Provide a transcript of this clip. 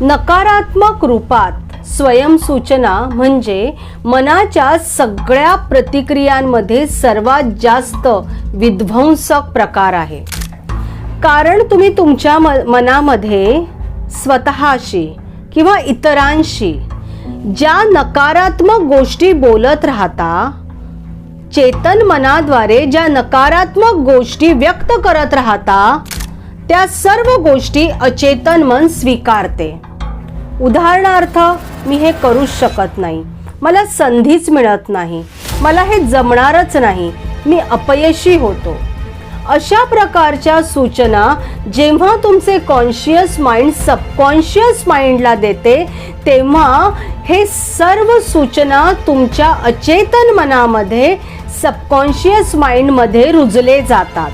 नकारात्मक रूपात स्वयंसूचना म्हणजे मनाच्या सगळ्या प्रतिक्रियांमध्ये सर्वात जास्त विध्वंसक प्रकार आहे. कारण तुम्ही तुमच्या मनामध्ये स्वतःशी किंवा इतरांशी ज्या नकारात्मक गोष्टी बोलत राहता, चेतन मनाद्वारे ज्या नकारात्मक गोष्टी व्यक्त करत राहता, त्या सर्व गोष्टी अचेतन मन स्वीकारते. उदाहरणार्थ, मी हे करूच शकत नाही, मला संधीच मिळत नाही, मला हे जमणारच नाही, मी अपयशी होतो. अशा प्रकारच्या सूचना जेव्हा तुमचे कॉन्शियस माइंड सबकॉन्शियस माइंडला देते, तेव्हा हे सर्व सूचना तुमच्या अचेतन मनामध्ये सबकॉन्शियस माइंडमध्ये रुजले जातात.